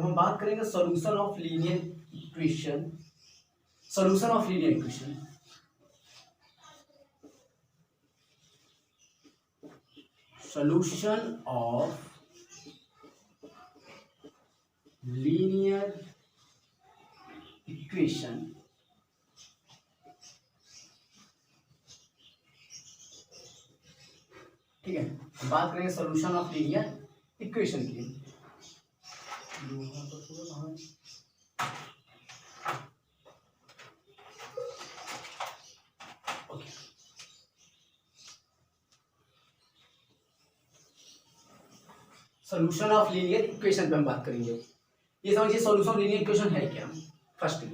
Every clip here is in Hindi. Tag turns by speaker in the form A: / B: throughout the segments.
A: अब हम बात करेंगे solution of linear equation. Solution of linear equation, solution of linear equation. ठीक है, बात करेंगे सॉल्यूशन ऑफ लीनियर इक्वेशन की। सॉल्यूशन ऑफ लीनियर इक्वेशन पे हम बात करेंगे। ये समझिए सॉल्यूशन ऑफ लीनियर इक्वेशन है क्या। फर्स्ट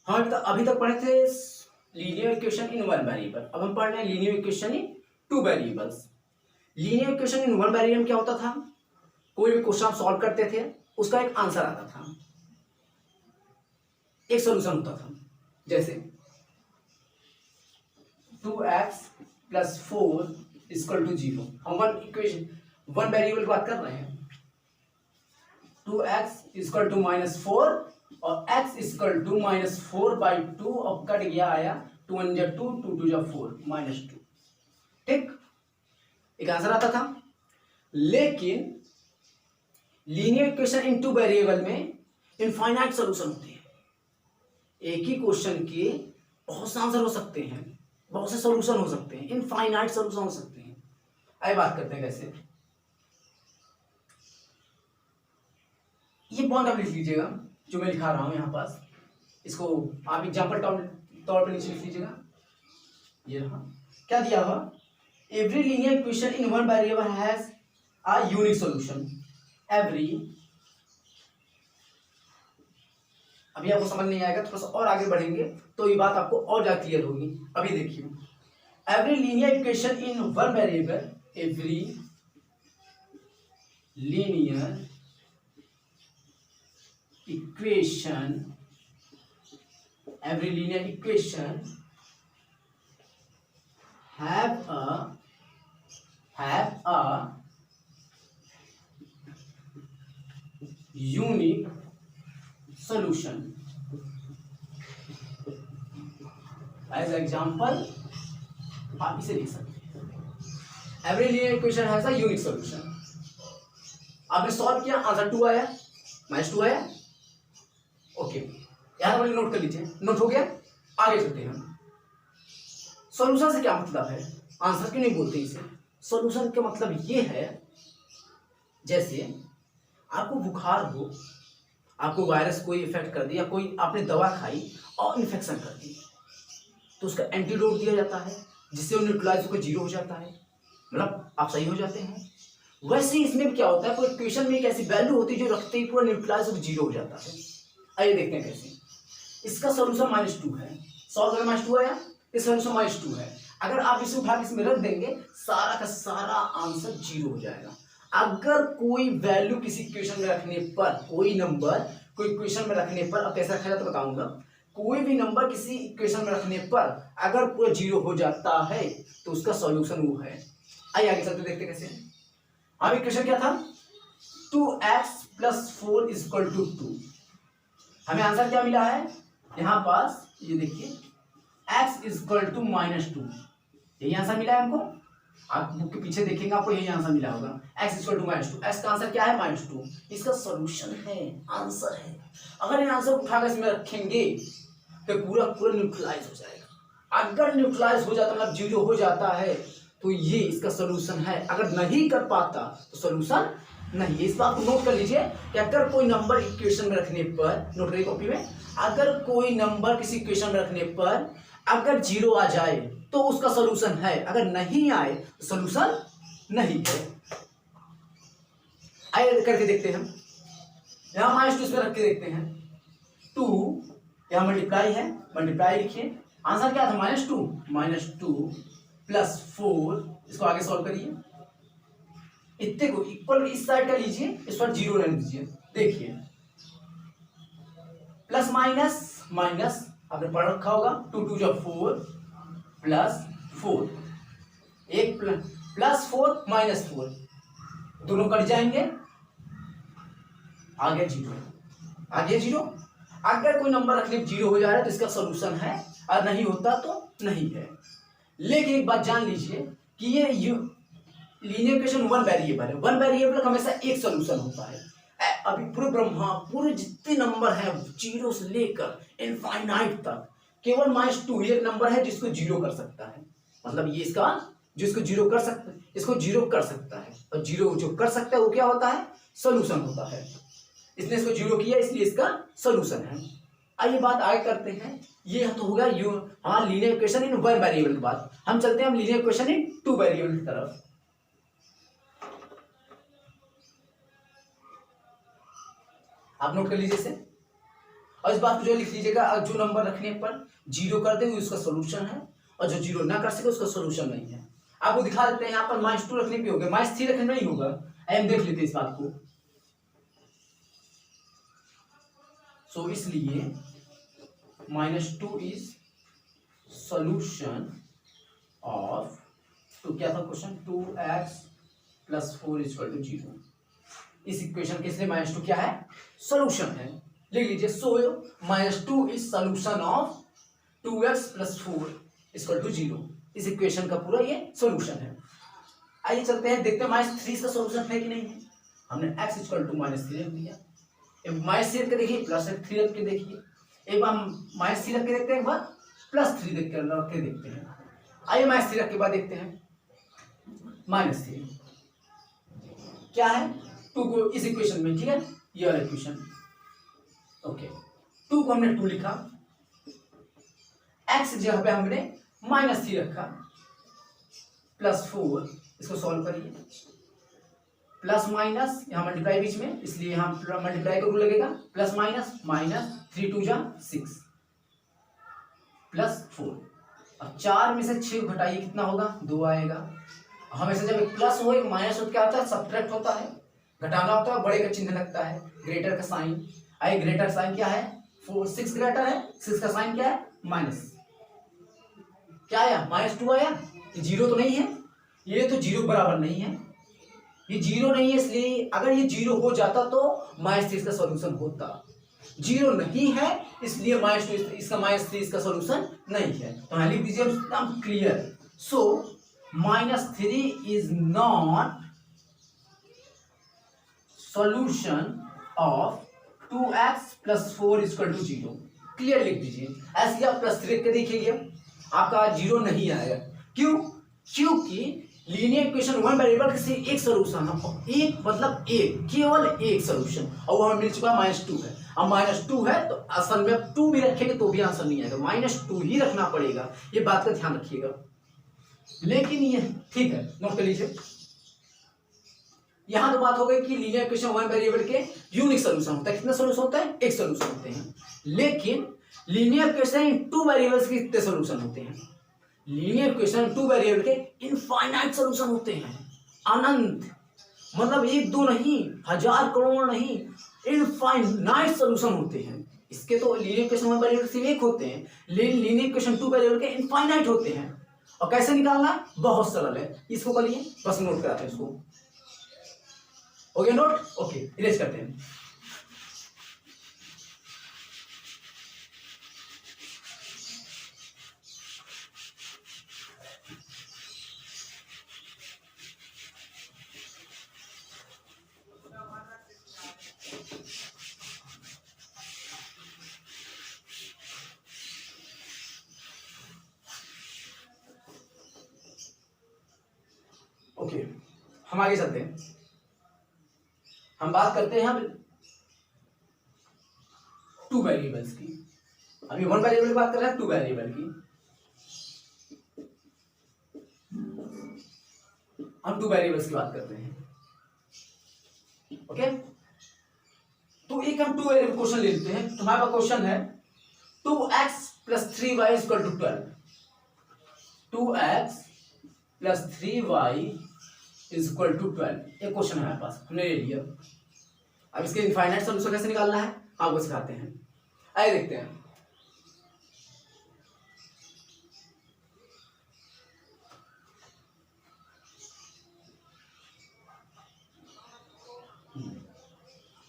A: हम अभी तक पढ़े थे linear equation in one variable, अब हम पढ़ रहे हैं linear equation in two variables. Linear equation in one variable क्या होता था, कोई भी क्वेश्चन आप सॉल्व करते थे, उसका एक आंसर आता था, एक सॉल्यूशन होता था। जैसे 2x + 4 = 0। हम वन इक्वेशन वन वेरिएबल की बात कर रहे हैं। 2x = -4 और x = -4/2। अब कट गया, आया 2 × 1 = 2, 2 × 2 = 4, -2। ठीक, एक आंसर आता था। लेकिन linear equation in two variable में इनफाइनाइट सॉल्यूशन होते हैं। एक ही क्वेश्चन के बहुत से आंसर हो सकते हैं, बहुत से सॉल्यूशन हो सकते हैं, इनफाइनाइट सॉल्यूशन हो सकते हैं। आइए बात करते हैं कैसे। ये पॉइंट आप लिख लीजिएगा जो मैं लिखा रहा हूं यहां पास, इसको आप एग्जांपल तौर पर नीचे लिख लीजिएगा। ये रहा, क्या दिया हुआ, every linear equation in one variable has a unique solution. Every, अभी आपको समझ नहीं आएगा, थोड़ा सा और आगे बढ़ेंगे तो ये बात आपको और ज्यादा क्लियर होगी। अभी देखिए, every linear equation in one variable, every linear equation, every linear equation have a unique solution. As example आप इसे लिख सकते हैं, every linear equation has a unique solution। आपने सॉल्व किया, आंसर 2 आया, -2 आया। ओके, यहां पर नोट कर लीजिए, नोट हो गया। आगे चलते हैं हम। सॉल्यूशन से क्या मतलब है, आंसर क्यों नहीं बोलते इसे। सॉल्यूशन का मतलब ये है, जैसे आपको बुखार हो, आपको वायरस कोई इफेक्ट कर दिया, कोई आपने दवा खाई और इन्फेक्शन कर दी, तो उसका एंटीडोट दिया जाता है, जिससे वो न्यूट्रलाइज होकर 0 हो जाता है, मतलब आप सही हो जाते हैं। वैसे ही इसमें क्या होता है, कोई इक्वेशन में एक ऐसी वैल्यू होती है जो रखते ही पूरा न्यूट्रलाइज होकर 0 हो जाता है। आइए देखते हैं कैसे। इसका सॉल्यूशन -2 है, सॉल्व करके -2 आया, इस सॉल्यूशन -2 है। अगर आप इसे उठा के इसमें रख देंगे, सारा का सारा आंसर 0 हो जाएगा। अगर कोई वैल्यू किसी इक्वेशन में रखने पर, कोई नंबर कोई इक्वेशन में रखने पर, अब कैसे रखा जाए तो बताऊंगा, कोई भी नंबर किसी इक्वेशन में रखने पर अगर पूरा 0 हो जाता है तो उसका सॉल्यूशन वो है। आइए आगे चलते देखते कैसे। अब इक्वेशन क्या था, 2x + 4 = 2। हमें आंसर क्या मिला है यहां पास, ये देखिए, x = -2, यही आंसर मिला है हमको। आप बुक के पीछे देखेंगे, आपको यही आंसर मिला होगा, x = -2। x का आंसर क्या है, -2। इसका सॉल्यूशन है, आंसर है। अगर ये आंसर उठाकर इसमें रखेंगे तो पूरा पूरा न्यूट्रलाइज हो जाएगा। अगर न्यूट्रलाइज हो जाता, मतलब 0 हो जाता है, तो ये इसका सॉल्यूशन है। अगर नहीं कर पाता तो सॉल्यूशन नहीं। इस बात को नोट कर लीजिए कि अगर कोई नंबर इक्वेशन में रखने पर, नोट करिए कॉपी में, अगर कोई नंबर किसी इक्वेशन में रखने पर अगर 0 आ जाए तो उसका सॉल्यूशन है, अगर नहीं आए तो सॉल्यूशन नहीं है। आइए करके देखते हैं, यहां -2 इसमें रख के देखते हैं। 2 यहां मल्टीप्लाई है, मल्टीप्लाई लिखिए, आंसर क्या था, -2 + 4। इसको आगे सॉल्व करिए, इतने को इक्वल इस साइड का लीजिए, इस पर 0 रहने दीजिए। देखिए, प्लस माइनस आपने पढ़ रखा होगा, 2 × 2 = 4 +4, एक +4 -4 दोनों कट जाएंगे, आ गया जीरो, आ गया जीरो। अगर कोई नंबर रखने जीरो हो जा रहा है तो इसका सोल्यूशन है, और नहीं होता तो नहीं है। लेकिन एक बात जान लीजिए कि ये लीनियर इक्वेशन वन वेरिएबल है, वन वेरिएबल का हमेशा एक सोल्यूशन होता है। अभी पूरे ब्रह्मा पूरे जितने नंबर हैं जीरो से लेकर इनफाइनाइट तक, केवल -2 एक नंबर है जिसको जीरो कर सकता है। मतलब ये इसका जिसको जीरो कर सकता है, इसको जीरो कर सकता है, और जीरो जो कर सकता है वो क्या होता है, सोल्यूशन होता है। इसने इसको जीरो किया इसलिए इसका सोल्यूशन है। आइए बात आगे करते हैं। ये तो होगा यू हाँ linear equation in one variable के बाद हम चलते हैं हम linear equation in two variable की तरफ। आप नोट कर लीजिए इसे, और इस बात को जो लिख लीजिएगा, जो नंबर रखने पर जीरो कर देंगे उसका सोल्यूशन है, और जो जीरो ना कर सके उसका सोल्यूशन नहीं है। आपको दिखा देते हैं यहाँ पर -2 रखने पे हो गया, -3 रखने नहीं होगा। हम देख लेते हैं इस बात को। सो इसलिए -2 इज सोल्यूशन ऑफ तो क्या था क्वेश्चन, 2x + 4 = 0। इस इक्वेशन के इसलिए -2 क्या है, सोल्यूशन है। लिख लीजिए, सो -2 इज सोल्यूशन ऑफ 2x + 4 = 0। इस इक्वेशन का पूरा ये सोल्यूशन है। आइए चलते हैं देखते हैं -3 इसका सोल्यूशन है कि नहीं है। हमने x = -3 रख दिया, -3 रख के देखिए, +3 रख के देखिए, एक बार -3 रख के देखते हैं, एक बार +3 रख के देखते हैं। आइए -3 रख के बाद देखते हैं, -3 क्या है, 2 को इस इक्वेशन में, ठीक है, ये वाला इक्वेशन, ओके, 2 को हमने 2 लिखा, x जगह पे हमने -3 रखा, +4 इसको सॉल्व करिए, प्लस माइनस यहाँ मल्टीप्लाई बीच में, इसलिए यहाँ मल्टीप्लाई का रूल लगेगा, प्लस माइनस -3 2 6 +4। अब 4 में से 6 घटाइए, कितना होगा, 2 आएगा। हमेशा जब एक प्लस हो एक माइनस हो क्या होता है, सब्ट्रैक्ट होता है, घटाना होता है, बड़े का चिन्ह लगता है, ग्रेटर का साइन। आइए ग्रेटर साइन क्या है, 6 ग्रेटर है, 6 का साइन क्या है, माइनस। क्या आया, -2 आया, ये जीरो तो नहीं है, ये तो जीरो बराबर नहीं है, ये जीरो नहीं है, इसलिए अगर ये जीरो हो जाता तो -3 का सॉल्यूशन होता, जीरो नहीं है इसलिए -2 इसका -3 इसका सॉल्यूशन नहीं है। तो यहाँ लिख दीजिए एकदम clear, so -3 is not solution of 2x + 4 = 0। Clear लिख दीजिए, ऐसे आप +3 के देखिए आपका जीरो नहीं आएगा। क्यों, क्योंकि लीनियर इक्वेशन वन वेरिएबल से एक सोल्यूशन है, एक मतलब एक, केवल एक सोल्यूशन, और वो हमें मिल चुका है -2 है। अब -2 है तो असल में 2 भी रखेंगे तो भी आंसर नहीं आएगा, -2 ही रखना पड़ेगा, ये बात का ध्यान रखिएगा। लेकिन ये ठीक है, नोट कर लीजिए, यहां तो बात हो गई कि लीनियर इक्वेशन वन वेरिएबल के यूनिक सोल्यूशन होता है, कितने सोल्यूशन होता है, एक सोल्यूशन होते हैं। लेकिन लीनियर इक्वेशन टू वेरिएबल्स के कितने सोल्यूशन होते हैं, लीनियर इक्वेशन टू वेरिएबल के इनफाइनाइट सोल्यूशन होते हैं, अनंत, मतलब एक दो नहीं, हजार करोड़ नहीं, इनफाइनाइट सोल्यूशन होते हैं। इसके तो लीनियर इक्वेशन वन वेरिएबल सिर्फ एक होते हैं, लेकिन लीनियर इक्वेशन टू वेरिएबल के इनफाइनाइट होते हैं। और कैसे निकालना है, बहुत सरल है, इसको करिए, बस नोट कराते हैं इसको। ओके नोट, ओके इरेज करते हैं। ओके हम आगे चलते हैं, हम बात करते हैं हम टू वेरिएबल्स की। अभी वन वेरिएबल की बात कर रहे हैं, टू वेरिएबल की, हम टू वेरिएबल्स की बात करते हैं। ओके, तो एक हम टू वेरिएबल क्वेश्चन ले लेते हैं। तुम्हारे पास क्वेश्चन है 2x + 3y = 12, 2x + 3y = 12, एक क्वेश्चन है हमारे पास, हमने ले लिया। अब इसके इनफाइनाइट सॉल्यूशन कैसे निकालना है आपको सिखाते हैं, आइए देखते हैं।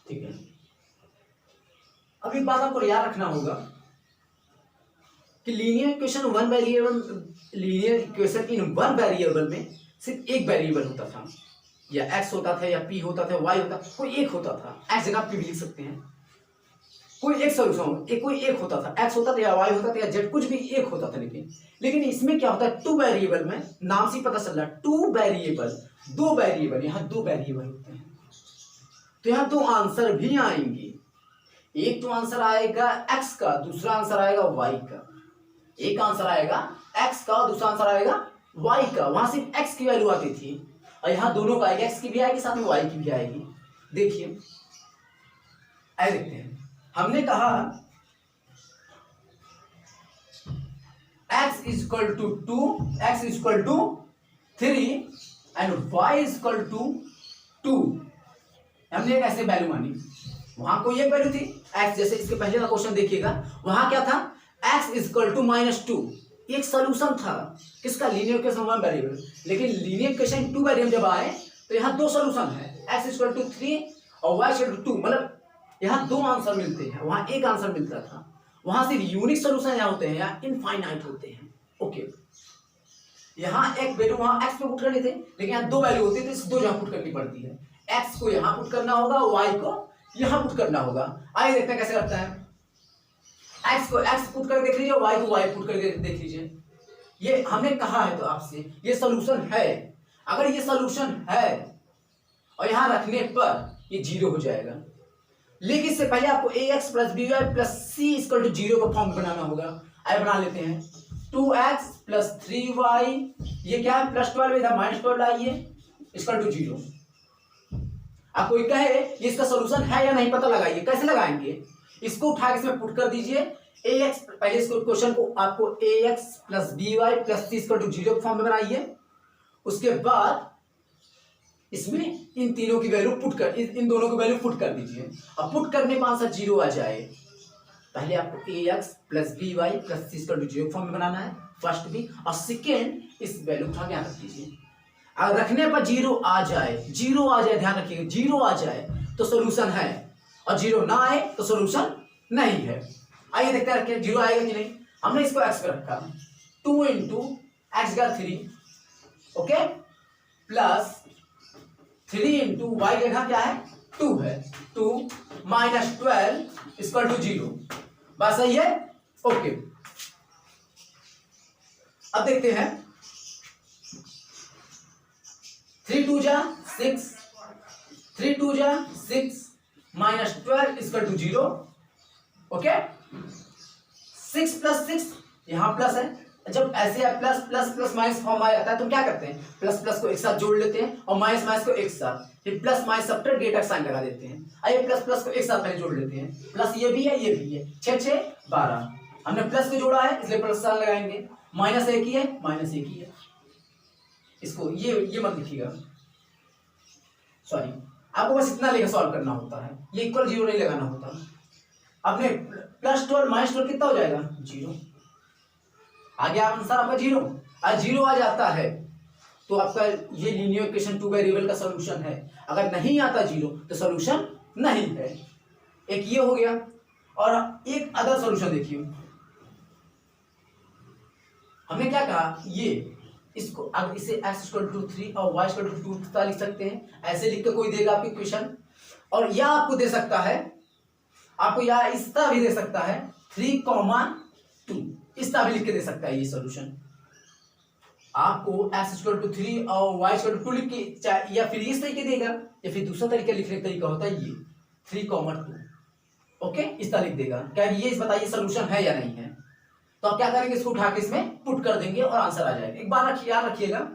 A: ठीक है, अब एक बात आपको याद रखना होगा कि linear equation linear equation in one variable में सिर्फ एक वेरिएबल होता था, या x होता था, या p होता था, y होता था, कोई एक होता था। x जगह p भी लिख सकते हैं, कोई एक सोल्यूशन कोई एक होता था, x होता था या y होता था या z, कुछ भी एक होता था। लेकिन इसमें क्या होता है, टू वेरिएबल में, नाम से पता चल रहा है टू वेरिएबल, दो वेरिएबल, यहाँ दो वेरिएबल होते हैं, तो यहाँ दो आंसर भी आएंगे। एक तो आंसर आएगा x का, दूसरा आंसर आएगा y का। एक आंसर आएगा x का, दूसरा आंसर आएगा y का। वहां सिर्फ x की वैल्यू आती थी, और यहाँ दोनों का आएगी, x की भी आएगी साथ में y की भी आएगी। देखिए आइए देखते हैं। हमने कहा x is equal to 2, x is equal to 3 and y is equal to 2। हमने एक ऐसे वैल्यू मानी, वहां कोई एक वैल्यू थी x, जैसे इसके पहले का क्वेश्चन देखिएगा, वहां क्या था, x इज इक्वल टू -2। एक सॉल्यूशन था किसका, लीनियर इक्वेशन वन वेरिएबल। लेकिन लीनियर इक्वेशन टू वेरिएबल जब आए तो यहाँ दो सॉल्यूशन है, x इज इक्वल टू 3 और y इज इक्वल टू 2, मतलब यहाँ दो आंसर मिलते हैं, वहां एक आंसर मिलता था। वहां सिर्फ यूनिक सॉल्यूशन यहाँ होते हैं या इनफाइनाइट होते हैं। ओके, यहाँ एक वैल्यू वहां x पे पुट करने थे, लेकिन यहाँ दो वैल्यू होती है तो इस दो जगह पुट करनी पड़ती है। x को यहाँ पुट करना होगा, y को यहाँ पुट करना होगा। आइए देखते हैं कैसे लगता है। x को x पुट कर देख लीजिए, y को y पुट कर देख लीजिए। ये हमने कहा है तो आपसे, ये सॉल्यूशन है। अगर ये सॉल्यूशन है और यहाँ रखने पर ये जीरो हो जाएगा, लेकिन इससे पहले आपको ax plus b y plus c equal to zero का फॉर्म बनाना होगा। आइए बना लेते हैं। 2x प्लस 3y, ये क्या है, +12 इधर -12 लाइए, इक्वल टू 0। आप कोई कहे इसका सॉल्यूशन है या नहीं, पता लगाइए। कैसे लगाएंगे, इसको उठा के इसमें पुट कर दीजिए। ax, पहले इसको क्वेश्चन को आपको ax plus b y plus c equal to 0 के फॉर्म में बनाइए। उसके बाद इसमें इन तीनों की वैल्यू पुट कर, इन दोनों की वैल्यू पुट कर दीजिए। अब पुट करने पर आंसर 0 आ जाए। पहले आपको ax plus b y plus c equal to 0 form में बनाना है, फर्स्ट भी, और सेकेंड इस वैल्यू उठा के यहाँ रख दीजिए। अगर रखने पर 0 आ जाए, 0 आ जाए, ध्यान रखिएगा, 0 आ जाए तो सोल्यूशन है, और 0 ना आए तो सोल्यूशन नहीं है। आइए देखते हैं 0 आएगा कि नहीं। हमने इसको x पे रखा, 2 इंटू एक्स का 3, ओके, प्लस 3 इंटू वाई जगह क्या है, 2 है, 2 माइनस 12 इक्वल टू 0। बात सही है, ओके। अब देखते हैं 3 2 जा 6, 3 2 जा 6 minus 12 equal to 0, okay. 6 plus 6 यहाँ प्लस है, जब ऐसे plus plus plus minus form आ जाता है तो क्या करते हैं, प्लस प्लस को एक साथ जोड़ लेते हैं और माइनस माइनस को एक साथ, फिर plus minus subtract greater sign लगा देते हैं। आइए प्लस प्लस को एक साथ पहले जोड़ लेते हैं, प्लस ये भी है ये भी है, 6 6 12, हमने प्लस को जोड़ा है इसलिए प्लस साइन लगाएंगे, माइनस एक ही है माइनस एक ही है। इसको ये मत लिखिएगा, सॉरी, आपको बस इतना लेकर सॉल्व करना होता है, ये इक्वल 0 नहीं लगाना होता। आपने +12 -12 कितना हो जाएगा, 0। आ गया आंसर आपका 0। आज 0 आ जाता है तो आपका ये लीनियर इक्वेशन टू वेरिएबल का सॉल्यूशन है। अगर नहीं आता 0 तो सॉल्यूशन नहीं है। एक ये हो गया, और एक अदर सॉल्यूशन देखिए। हमने क्या कहा, ये इसको अब इसे x = 3 और y = 2 लिख सकते हैं। ऐसे लिख के कोई देगा आपकी इक्वेशन, और या आपको दे सकता है, आपको या इस तरह भी दे सकता है 3, 2 इस तरह भी लिख के दे सकता है। ये सॉल्यूशन आपको x = 3 और y = 2 लिख के, या फिर इस तरीके देगा, या फिर दूसरा तरीका लिखने का तरीका होता है ये 3, 2, ओके, इस तरह लिख देगा। क्या ये बताइए सॉल्यूशन है या नहीं है। तो आप क्या करेंगे, इसको उठा के इसमें पुट कर देंगे और आंसर आ जाएगा। एक बार याद रखिएगा,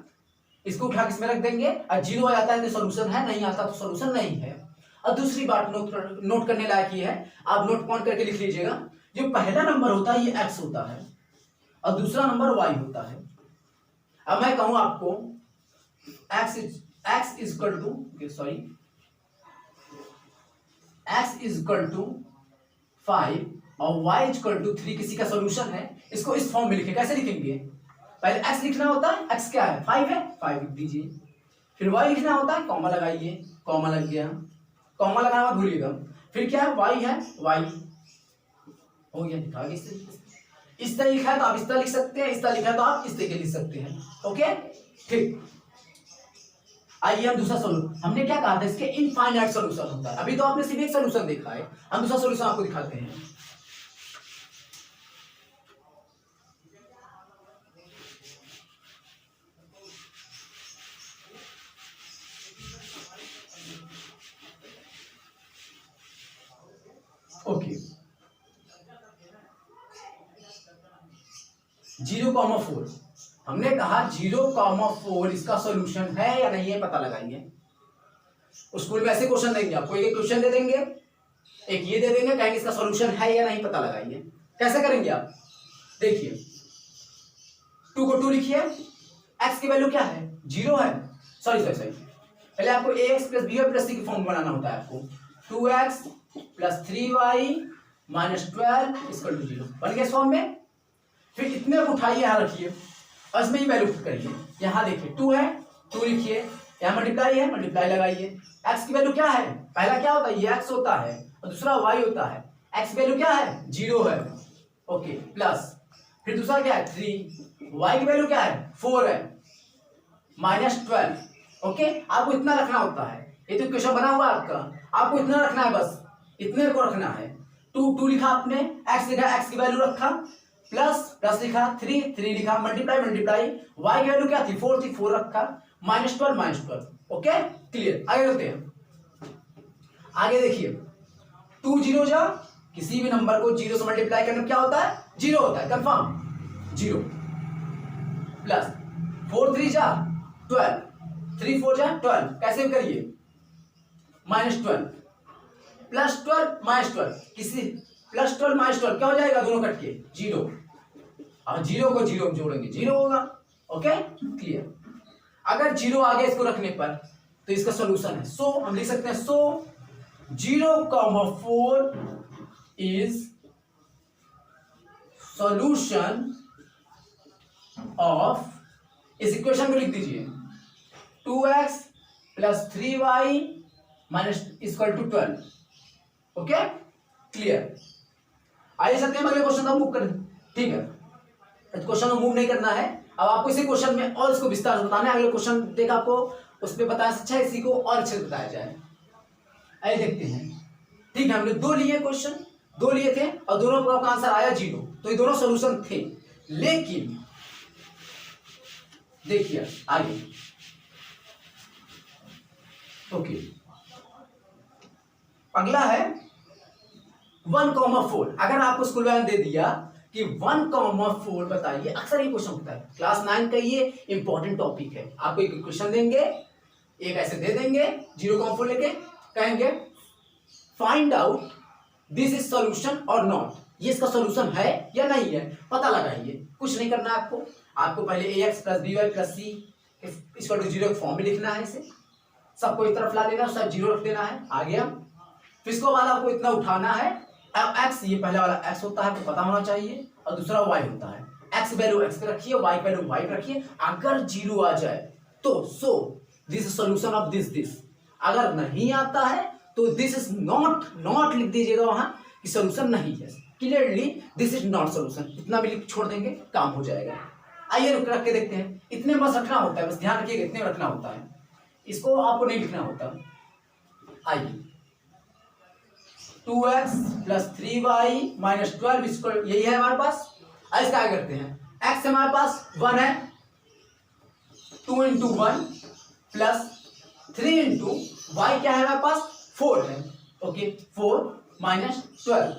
A: इसको उठा के इसमें रख देंगे और 0 आ जाता है तो सॉल्यूशन है, नहीं आता तो सॉल्यूशन नहीं है। और दूसरी बात नोट करने लायक ये है, आप नोट पॉइंट करके लिख लीजिएगा, जो पहला नंबर होता है ये x होता है और दूसरा नंबर y होता है। अब मैं कहूं आपको x इज इक्वल टू 5 और y इक्वल टू 3 किसी का सॉल्यूशन है, इसको इस फॉर्म में लिखें। कैसे लिखेंगे, पहले x लिखना होता है, x क्या है, 5 है, 5 लिख दीजिए। फिर y लिखना होता है, कॉमा लगाइए, कॉमा लग गया, कॉमा लगाना मत भूलिएगा। फिर क्या है, y है, y, हो गया, लिखा गया इस तरीके से। इस तरह लिखा है तो आप इस तरह लिख सकते हैं, इस तरह लिखा है तो आप इस तरीके लिख सकते हैं। ओके ठीक, आइए हम दूसरा सोल्यूशन, हमने क्या कहा था इसके इनफाइनाइट सोल्यूशन होता है। अभी तो आपने सिर्फ एक सोल्यूशन देखा है, हम दूसरा सोल्यूशन आपको दिखाते हैं। ओके 0,4, हमने कहा 0,4 इसका सॉल्यूशन है या नहीं है पता लगाइए। स्कूल में ऐसे क्वेश्चन देंगे आपको, एक क्वेश्चन दे देंगे, एक ये दे देंगे, कहेंगे इसका सॉल्यूशन है या नहीं पता लगाइए। कैसे करेंगे आप, देखिए 2 को 2 लिखिए, x की वैल्यू क्या है 0 है, सॉरी पहले आपको ax plus b plus c की फॉर्म बनाना होता है आपको। 2x plus 3y minus 12 equal to 0 बन गया इस फॉर्म में। फिर इतने को उठाइए, यहाँ रखिए और इसमें ही वैल्यू पुट करिए। यहाँ देखिए 2 है, 2 लिखिए, यहाँ मल्टीप्लाई है, मल्टीप्लाई लगाइए। x की वैल्यू क्या है, पहला क्या होता है ये x होता है और दूसरा y होता है। x की वैल्यू क्या है 0 है, ओके प्लस, फिर दूसरा क्या है 3, y की वैल्यू क्या है 4 है, माइनस 12। ओके आपको इतना रखना होता है, ये तो क्वेश्चन बना हुआ आपका, आपको इतना रखना है, बस इतने को रखना है। 2 लिखा आपने, x लिखा, x की वैल्यू रखा, प्लस लिखा, 3 लिखा, मल्टीप्लाई, y की वैल्यू क्या थी 4 थी, 4 रखा, माइनस 12। ओके क्लियर, आगे चलते हैं। आगे देखिए 2 0 जा, किसी भी नंबर को 0 से मल्टीप्लाई करने में क्या होता है 0 होता है, कंफर्म 0, प्लस 4 3 जा 12, 3 4 जा 12, कैसे करिए माइनस 12 प्लस 12 माइनस 12, किसी प्लस 12 माइनस 12 क्या हो जाएगा, दोनों कट के 0, अब 0 को 0 में जोड़ेंगे 0 होगा। ओके क्लियर, अगर 0 आ गया इसको रखने पर तो इसका सॉल्यूशन है, सो हम लिख सकते हैं सो 0,4 इज सॉल्यूशन ऑफ, इस इक्वेशन को लिख दीजिए 2x plus 3y minus equal to 12। Okay clear, आइए सकते हैं अगले क्वेश्चन का मूव करें। ठीक है, क्वेश्चन को मूव नहीं करना है, अब आपको इसी क्वेश्चन में और इसको विस्तार से बताना है। अगले क्वेश्चन देख आपको उस पर बताया अच्छा इसी को और अच्छे से बताया जाए। आइए देखते हैं। ठीक है, हमने 2 लिए क्वेश्चन, 2 लिए थे और दोनों का आंसर आया 0, तो ये दोनों सोल्यूशन थे। लेकिन देखिए आगे, ओके अगला है 1,4। अगर आपको स्कूल वाले दे दिया कि 1,4 बताइए, अक्सर ये क्वेश्चन होता है क्लास 9 का, ये इंपॉर्टेंट टॉपिक है। आपको एक क्वेश्चन देंगे, एक ऐसे दे देंगे 0,4 लेके, कहेंगे find out this is solution और नॉट, ये इसका सॉल्यूशन है या नहीं है पता लगाइए। कुछ नहीं करना है आपको पहले ax plus by plus c equal to 0 form में लिखना है, इसे सबको एक तरफ ला लेना, सब 0 रख देना है। आ गया, फिर इसको वाला आपको इतना उठाना है, अब x, ये पहला वाला x होता है तो पता होना चाहिए, और दूसरा y होता है। x वैल्यू x पे रखिए, y वैल्यू y पे रखिए। अगर 0 आ जाए तो so this is solution of this, अगर नहीं आता है तो दिस इज नॉट लिख दीजिएगा वहां कि सॉल्यूशन नहीं है, clearly this is not solution, इतना भी लिख छोड़ देंगे, काम हो जाएगा। आइए रख के देखते हैं, इतने बस रखना होता है, बस ध्यान रखिएगा इतने रखना होता है, इसको आपको नहीं लिखना होता। आइए 2x प्लस 3y माइनस 12 यही है हमारे पास। ऐसे क्या करते हैं, x हमारे पास 1 है, 2 इंटू 1 प्लस 3 इंटू y क्या है हमारे पास 4 है, ओके 4 माइनस 12।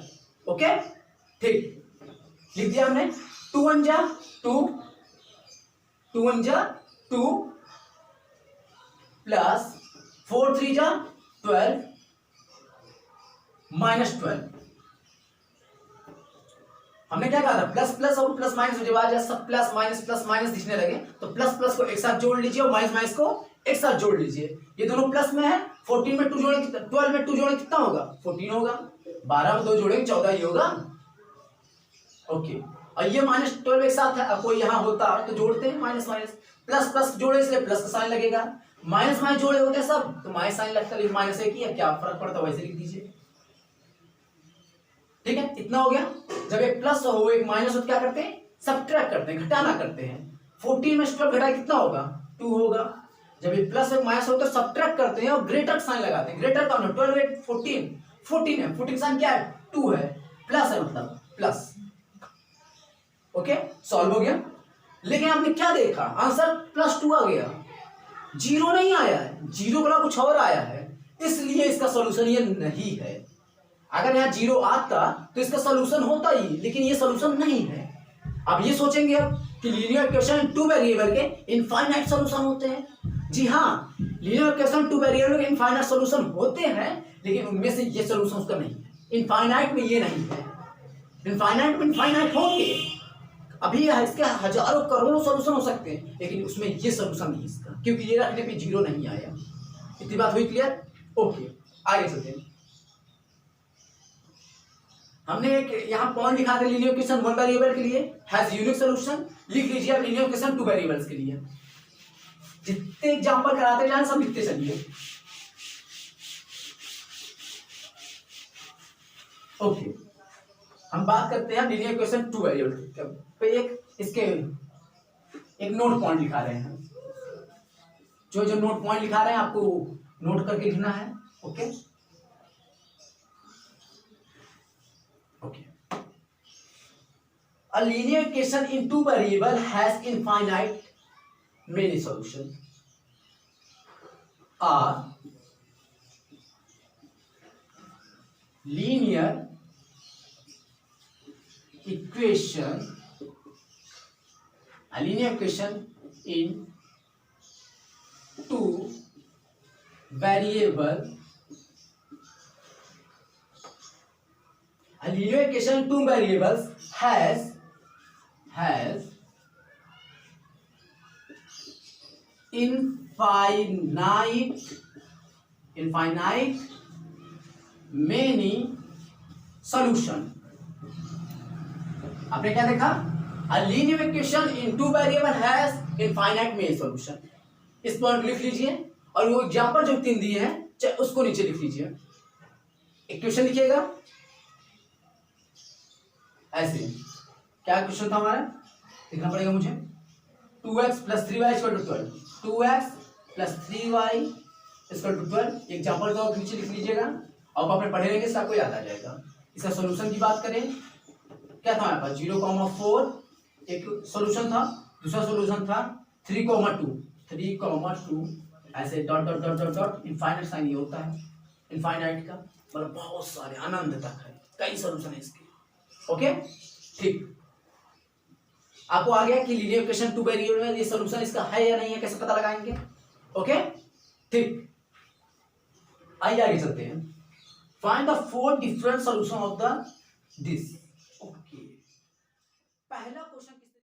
A: ओके ठीक, लिख दिया हमने। 2 1 जा 2, 2 1 जा 2 प्लस 4 3 जा 12 माइनस 12। हमने क्या कहा था, प्लस प्लस और प्लस माइनस जब आ जाए सब प्लस माइनस दिखने लगे तो प्लस प्लस को एक साथ जोड़ लीजिए और माइनस माइनस को एक साथ जोड़ लीजिए। ये दोनों प्लस में है, 14 में 2 जोड़े 12 में 2 जोड़े कितना होगा 14 होगा, 12 में 2 जोड़ेंगे 14 ही होगा। ओके, और ये माइनस 12 एक साथ है, अब कोई यहाँ होता तो जोड़ते हैं माइनस प्लस प्लस जोड़े इसलिए प्लस का साइन लगेगा, माइनस माइनस जोड़े होते सब तो माइनस साइन लगता है, माइनस एक ही है, क्या फर्क पड़ता है वैसे लिख दीजिए। ठीक है, इतना हो गया। जब एक प्लस हो एक माइनस हो तो क्या करते हैं, सब्ट्रैक्ट करते हैं, घटाना करते हैं। 14 में 12 घटाए कितना होगा, 2 होगा। जब ये प्लस और माइनस हो तो सब्ट्रैक्ट करते हैं और ग्रेटर साइन लगाते हैं। ग्रेटर का 12 8 14 14 है, 14 साइन क्या है, 2 है, प्लस है मतलब प्लस। ओके, सॉल्व हो गया। लेकिन आपने क्या देखा, आंसर +2 आ गया, जीरो नहीं आया है, जीरो वाला कुछ और आया है, इसलिए इसका सॉल्यूशन ये नहीं है। अगर यहाँ जीरो आता तो इसका सॉल्यूशन होता ही, लेकिन ये सॉल्यूशन नहीं है। अब ये सोचेंगे अब कि लीनियर इक्वेशन 2 वेरिएबल के इनफाइनाइट सॉल्यूशन होते हैं। जी हाँ, लीनियर इक्वेशन 2 वेरिएबल के इनफाइनाइट सॉल्यूशन होते हैं, लेकिन उनमें से ये सॉल्यूशन उसका नहीं है। इनफाइनाइट में ये नहीं है, इनफाइनाइट में इनफाइनाइट होंगे, अभी इसके हजारों करोड़ों सॉल्यूशन हो सकते हैं, लेकिन उसमें ये सॉल्यूशन नहीं इसका, क्योंकि ये रखने पे जीरो नहीं आया। इतनी बात हुई क्लियर? ओके, आगे चलते हैं। हमने एक यहाँ पॉइंट लिखा था लीनियर इक्वेशन 1 वेरिएबल के लिए हैज यूनिक सॉल्यूशन। लिख लीजिए अब लीनियर इक्वेशन 2 वेरिएबल्स के लिए। जितने एग्जांपल कराते जाएं सब लिखते चलिए। ओके, हम बात करते हैं लीनियर इक्वेशन 2 वेरिएबल पे। एक नोट पॉइंट लिखा रहे हैं। जो नोट पॉइंट लिखा रहे हैं आपको नोट करके लिखना है। Okay okay, a linear equation in 2 variable has infinite many solution are linear equation, a linear equation in 2 variable, a linear equation in 2 variables has infinite many solution। आपने क्या देखा, a linear equation in 2 variable has infinite many solution। इस पॉइंट लिख लीजिए और वो एग्जांपल जो 3 दिए हैं उसको नीचे लिख लीजिए। इक्वेशन लिखिएगा ऐसे। क्या क्वेश्चन था हमारा, लिखना पड़ेगा मुझे, 2x + 3y = 12, 2x + 3y = 12। Example तो आप नीचे लिख लीजिएगा और आपने पढ़े रहेंगे इससे आपको याद आ जाएगा। इसका सॉल्यूशन की बात करें, क्या था हमारे पास 0,4 एक सॉल्यूशन था, दूसरा सॉल्यूशन था 3,2 ऐसे dot dot dot dot dot. Infinite sign ये होता है इनफाइनाइट का, मतलब बहुत सारे अनंत तक है, कई सॉल्यूशन है इसके। ओके ठीक, आपको आ गया कि लीनियर इक्वेशन 2 वेरिएबल में ये सॉल्यूशन इसका है या नहीं है, कैसे पता लगाएंगे। ओके ठीक, आइए आगे चलते हैं। Find the 4 different solution of the this. Okay, पहला क्वेश्चन